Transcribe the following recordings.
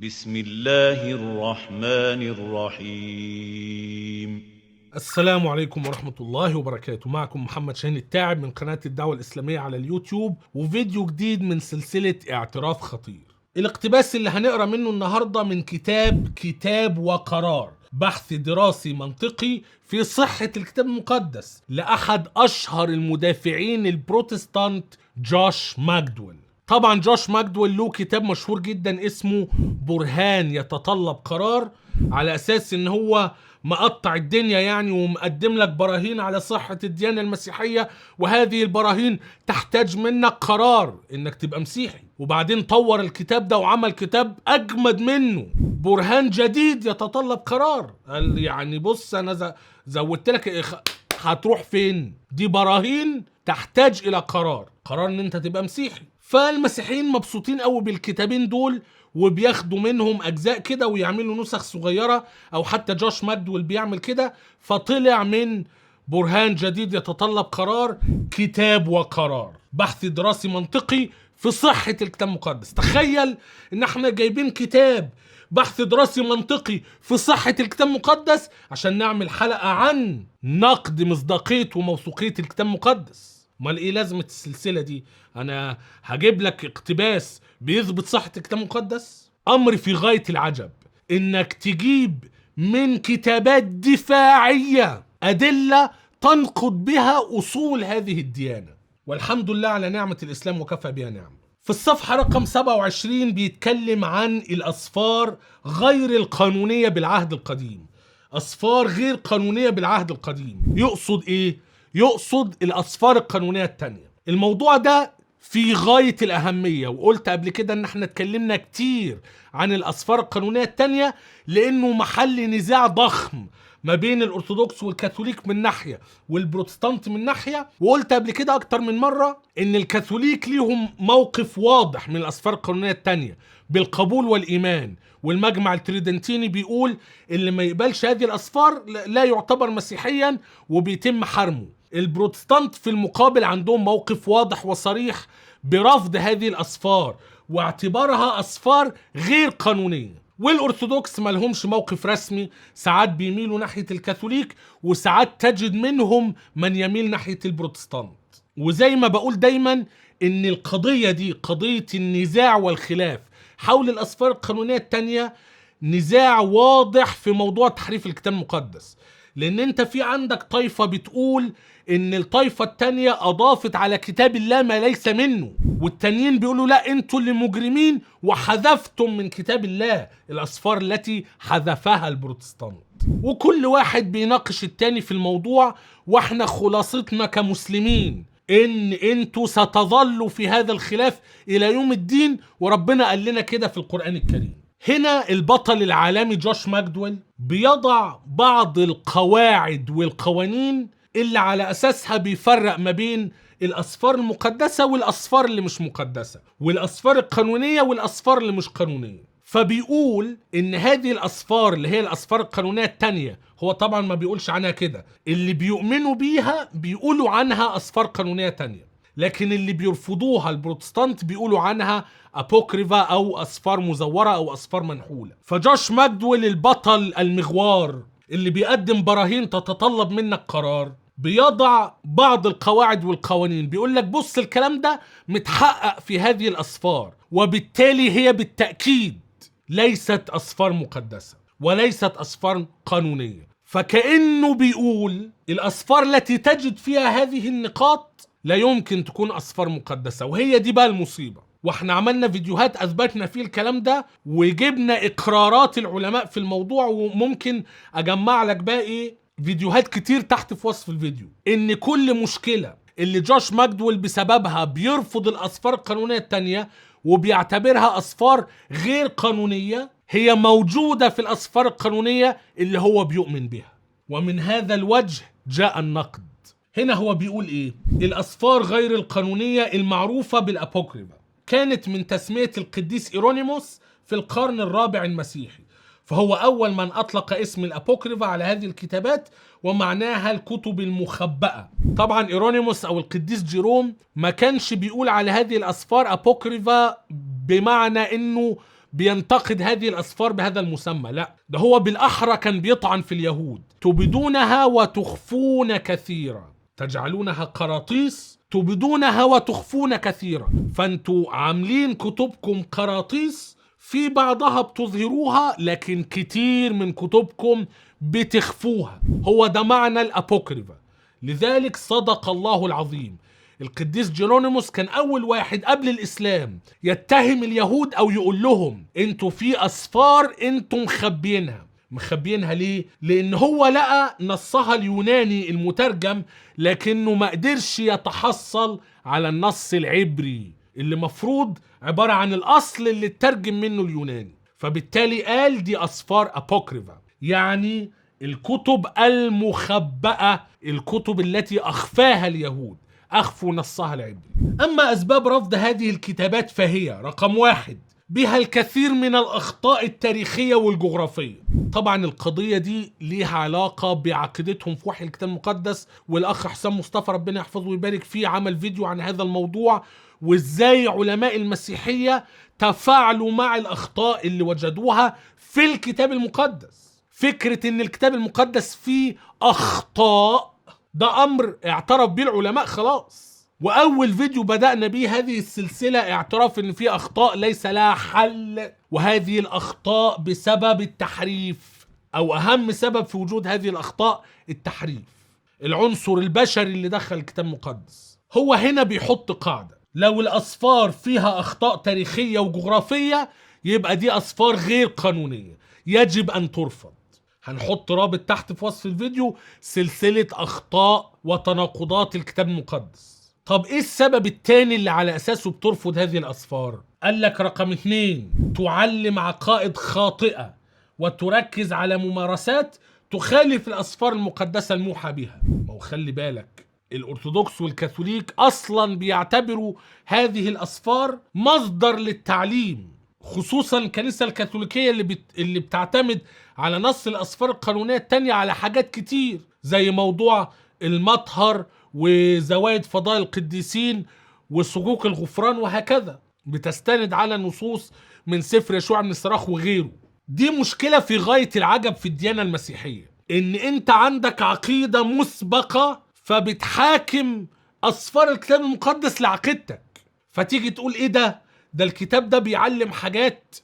بسم الله الرحمن الرحيم. السلام عليكم ورحمة الله وبركاته. معكم محمد شاهين التاعب من قناة الدعوة الإسلامية على اليوتيوب، وفيديو جديد من سلسلة اعتراف خطير. الاقتباس اللي هنقرأ منه النهاردة من كتاب وقرار، بحث دراسي منطقي في صحة الكتاب المقدس لأحد أشهر المدافعين البروتستانت جوش ماكدويل. طبعا جوش ماكدويل له كتاب مشهور جدا اسمه برهان يتطلب قرار، على اساس ان هو مقطع الدنيا يعني، ومقدم لك براهين على صحة الديانة المسيحية، وهذه البراهين تحتاج منك قرار انك تبقى مسيحي. وبعدين طور الكتاب ده وعمل كتاب اجمد منه، برهان جديد يتطلب قرار. قال يعني بص انا زودت لك هتروح فين؟ دي براهين تحتاج الى قرار ان انت تبقى مسيحي. فالمسيحيين مبسوطين قوي بالكتابين دول، وبياخدوا منهم اجزاء كده ويعملوا نسخ صغيرة، او حتى جوش ماكدويل بيعمل كده. فطلع من برهان جديد يتطلب قرار كتاب وقرار، بحث دراسي منطقي في صحة الكتاب المقدس. تخيل ان احنا جايبين كتاب بحث دراسي منطقي في صحة الكتاب المقدس عشان نعمل حلقة عن نقد مصداقية وموثوقية الكتاب المقدس. امال ايه لازمة السلسلة دي؟ انا هجيب لك اقتباس بيثبت صحة الكتاب المقدس؟ امر في غاية العجب انك تجيب من كتابات دفاعية ادلة تنقض بها اصول هذه الديانة. والحمد لله على نعمة الاسلام وكفى بها نعمة. في الصفحة رقم 27 بيتكلم عن الأسفار غير القانونية بالعهد القديم. أسفار غير قانونية بالعهد القديم يقصد إيه؟ يقصد الأسفار القانونية التانية. الموضوع ده في غاية الأهمية، وقلت قبل كده إن احنا اتكلمنا كتير عن الأسفار القانونية التانية لأنه محل نزاع ضخم ما بين الأرثوذكس والكاثوليك من ناحية والبروتستانت من ناحية. وقلت قبل كده أكتر من مرة إن الكاثوليك ليهم موقف واضح من الأسفار القانونية التانية بالقبول والإيمان، والمجمع التريدنتيني بيقول اللي ما يقبلش هذه الأسفار لا يعتبر مسيحيا وبيتم حرمه. البروتستانت في المقابل عندهم موقف واضح وصريح برفض هذه الأسفار واعتبارها أسفار غير قانونية. والأرثوذكس ما لهمش موقف رسمي، ساعات بيميلوا ناحية الكاثوليك وساعات تجد منهم من يميل ناحية البروتستانت. وزي ما بقول دايما ان القضية دي قضية النزاع والخلاف حول الأسفار القانونية التانية نزاع واضح في موضوع تحريف الكتاب المقدس، لان انت في عندك طائفة بتقول ان الطائفة التانية اضافت على كتاب الله ما ليس منه، والتانيين بيقولوا لا انتوا اللي مجرمين وحذفتم من كتاب الله الاسفار التي حذفها البروتستانت. وكل واحد بيناقش التاني في الموضوع، واحنا خلاصتنا كمسلمين ان انتوا ستظلوا في هذا الخلاف الى يوم الدين، وربنا قال لنا كده في القرآن الكريم. هنا البطل العالمي جوش ماكدويل بيضع بعض القواعد والقوانين اللي على أساسها بيفرق ما بين الأسفار المقدسة والأسفار اللي مش مقدسة، والأسفار القانونية والأسفار اللي مش قانونية. فبيقول إن هذه الأسفار اللي هي الأسفار القانونية التانية، هو طبعا ما بيقولش عنها كده، اللي بيؤمنوا بيها بيقولوا عنها أسفار قانونية تانية، لكن اللي بيرفضوها البروتستانت بيقولوا عنها أبوكريفا أو أسفار مزورة أو أسفار منحولة. فجوش ماكدويل البطل المغوار اللي بيقدم براهين تتطلب منك قرار بيضع بعض القواعد والقوانين، بيقول لك بص الكلام ده متحقق في هذه الأسفار، وبالتالي هي بالتأكيد ليست أسفار مقدسة وليست أسفار قانونية. فكأنه بيقول الأسفار التي تجد فيها هذه النقاط لا يمكن تكون أسفار مقدسة، وهي دي بقى المصيبة. واحنا عملنا فيديوهات اثبتنا فيه الكلام ده، وجبنا اقرارات العلماء في الموضوع، وممكن اجمع لك باقي فيديوهات كتير تحت في وصف الفيديو. ان كل مشكلة اللي جوش ماكدويل بسببها بيرفض الاسفار القانونية التانية وبيعتبرها اسفار غير قانونية، هي موجودة في الاسفار القانونية اللي هو بيؤمن بها. ومن هذا الوجه جاء النقد. هنا هو بيقول ايه؟ الاسفار غير القانونية المعروفة بالابوكريفا كانت من تسمية القديس إيرونيموس في القرن الرابع المسيحي، فهو أول من أطلق اسم الأبوكريفا على هذه الكتابات، ومعناها الكتب المخبأة. طبعا إيرونيموس أو القديس جيروم ما كانش بيقول على هذه الأسفار أبوكريفا بمعنى إنه بينتقد هذه الأسفار بهذا المسمى، لا، ده هو بالأحرى كان بيطعن في اليهود. تبدونها وتخفون كثيرا، تجعلونها قراطيس تبدونها وتخفون كثيرا. فانتوا عاملين كتبكم قراطيس، في بعضها بتظهروها لكن كتير من كتبكم بتخفوها. هو ده معنى الأبوكريفا. لذلك صدق الله العظيم. القديس جيرونيموس كان أول واحد قبل الإسلام يتهم اليهود أو يقول لهم انتوا في أسفار انتوا مخبينها ليه؟ لأن هو لقى نصها اليوناني المترجم لكنه ما قدرش يتحصل على النص العبري اللي مفروض عبارة عن الأصل اللي اترجم منه اليوناني. فبالتالي قال دي أسفار أبوكريفا، يعني الكتب المخبأة، الكتب التي أخفاها اليهود، أخفوا نصها العبري. أما أسباب رفض هذه الكتابات فهي: رقم 1، بها الكثير من الأخطاء التاريخية والجغرافية. طبعا القضية دي ليها علاقة بعقيدتهم في وحي الكتاب المقدس، والأخ حسام مصطفى ربنا يحفظه ويبارك فيه عمل فيديو عن هذا الموضوع، وإزاي علماء المسيحية تفاعلوا مع الأخطاء اللي وجدوها في الكتاب المقدس. فكرة إن الكتاب المقدس فيه أخطاء ده أمر اعترف به العلماء خلاص. وأول فيديو بدأنا به هذه السلسلة اعتراف إن في أخطاء ليس لها حل، وهذه الأخطاء بسبب التحريف، أو أهم سبب في وجود هذه الأخطاء التحريف، العنصر البشري اللي دخل الكتاب المقدس. هو هنا بيحط قاعدة: لو الأسفار فيها أخطاء تاريخية وجغرافية يبقى دي أسفار غير قانونية، يجب أن ترفض. هنحط رابط تحت في وصف الفيديو سلسلة أخطاء وتناقضات الكتاب المقدس. طب ايه السبب التاني اللي على اساسه بترفض هذه الاسفار؟ قال لك رقم 2، تعلم عقائد خاطئة وتركز على ممارسات تخالف الاسفار المقدسة الموحى بها. ما هو خلي بالك الارثوذكس والكاثوليك اصلا بيعتبروا هذه الاسفار مصدر للتعليم، خصوصا الكنيسة الكاثوليكية اللي بتعتمد على نص الاسفار القانونية التانية على حاجات كتير، زي موضوع المطهر وزوايد فضائل القديسين وصكوك الغفران وهكذا، بتستند على نصوص من سفر يشوع بن الصراخ وغيره. دي مشكلة في غاية العجب في الديانة المسيحية، ان انت عندك عقيدة مسبقة فبتحاكم اسفار الكتاب المقدس لعقيدتك، فتيجي تقول ايه ده الكتاب ده بيعلم حاجات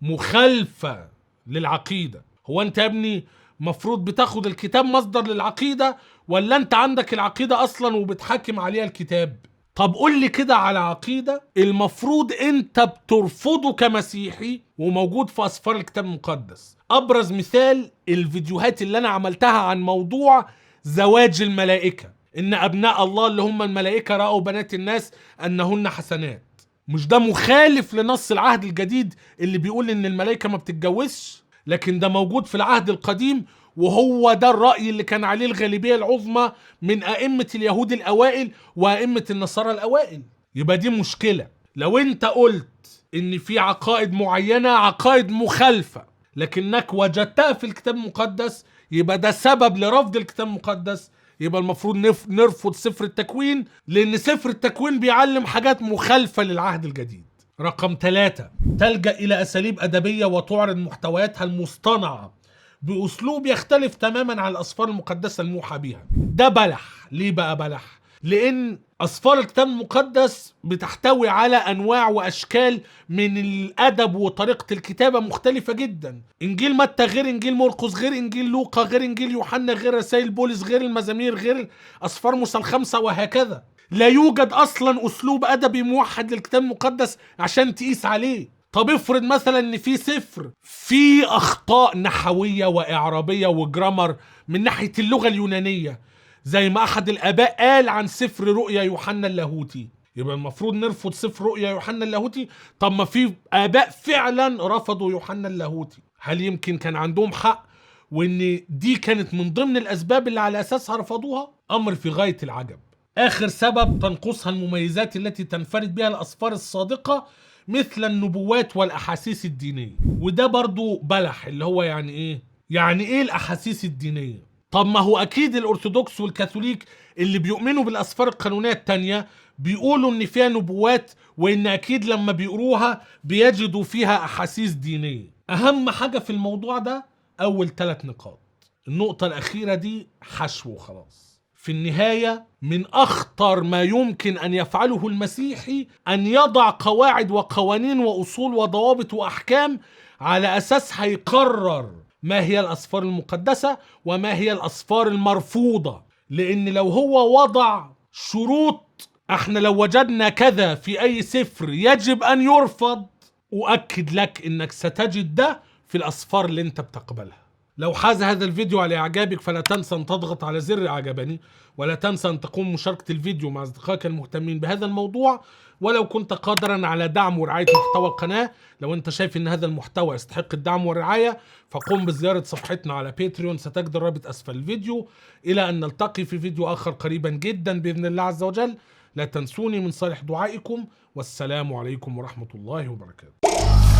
مخالفة للعقيدة. هو انت يا ابني مفروض بتاخد الكتاب مصدر للعقيدة، ولا انت عندك العقيدة اصلا وبتحاكم عليها الكتاب؟ طب قول لي كده على عقيدة المفروض انت بترفضه كمسيحي وموجود في اسفار الكتاب المقدس. ابرز مثال الفيديوهات اللي انا عملتها عن موضوع زواج الملائكة، ان ابناء الله اللي هم الملائكة رأوا بنات الناس انهن حسنات. مش ده مخالف لنص العهد الجديد اللي بيقول ان الملائكة ما بتتجوزش؟ لكن ده موجود في العهد القديم، وهو ده الرأي اللي كان عليه الغالبية العظمى من أئمة اليهود الأوائل وأئمة النصارى الأوائل. يبقى دي مشكلة. لو انت قلت ان في عقائد معينة عقائد مخالفة لكنك وجدتها في الكتاب المقدس، يبقى ده سبب لرفض الكتاب المقدس. يبقى المفروض نرفض سفر التكوين، لأن سفر التكوين بيعلم حاجات مخالفة للعهد الجديد. رقم 3، تلجأ إلى أساليب أدبية وتعرض محتوياتها المصطنعة بأسلوب يختلف تماما عن الأسفار المقدسة الموحى بها. ده بلح. ليه بقى بلح؟ لأن أسفار الكتاب المقدس بتحتوي على أنواع وأشكال من الأدب وطريقة الكتابة مختلفة جدا. إنجيل متى غير إنجيل مرقس، غير إنجيل لوقا، غير إنجيل يوحنا، غير رسائل بولس، غير المزامير، غير أسفار موسى الخمسة وهكذا. لا يوجد أصلا أسلوب أدبي موحد للكتاب المقدس عشان تقيس عليه. طب افرض مثلا ان في سفر في اخطاء نحوية واعرابية وجرامر من ناحية اللغة اليونانية، زي ما احد الاباء قال عن سفر رؤيا يوحنا اللاهوتي، يبقى المفروض نرفض سفر رؤيا يوحنا اللاهوتي؟ طب ما في اباء فعلا رفضوا يوحنا اللاهوتي. هل يمكن كان عندهم حق وان دي كانت من ضمن الاسباب اللي على اساسها رفضوها؟ امر في غاية العجب. اخر سبب، تنقصها المميزات التي تنفرد بها الاسفار الصادقة مثل النبوات والأحاسيس الدينية. وده برضو بلح. اللي هو يعني إيه؟ يعني إيه الأحاسيس الدينية؟ طب ما هو أكيد الأرثوذكس والكاثوليك اللي بيؤمنوا بالأسفار القانونية التانية بيقولوا ان فيها نبوات، وان اكيد لما بيقروها بيجدوا فيها احاسيس دينية. اهم حاجة في الموضوع ده اول 3 نقاط. النقطة الاخيرة دي حشو خلاص. في النهاية من أخطر ما يمكن أن يفعله المسيحي أن يضع قواعد وقوانين وأصول وضوابط وأحكام على أساسها يقرر ما هي الأسفار المقدسة وما هي الأسفار المرفوضة. لأن لو هو وضع شروط، احنا لو وجدنا كذا في أي سفر يجب أن يرفض، أؤكد لك أنك ستجد ده في الأسفار اللي أنت بتقبلها. لو حاز هذا الفيديو على إعجابك فلا تنسى أن تضغط على زر إعجبني، ولا تنسى أن تقوم مشاركة الفيديو مع أصدقائك المهتمين بهذا الموضوع. ولو كنت قادرا على دعم ورعاية محتوى القناة، لو أنت شايف أن هذا المحتوى يستحق الدعم والرعاية، فقم بزيارة صفحتنا على باتريون، ستجد الرابط أسفل الفيديو. إلى أن نلتقي في فيديو آخر قريبا جدا بإذن الله عز وجل. لا تنسوني من صالح دعائكم، والسلام عليكم ورحمة الله وبركاته.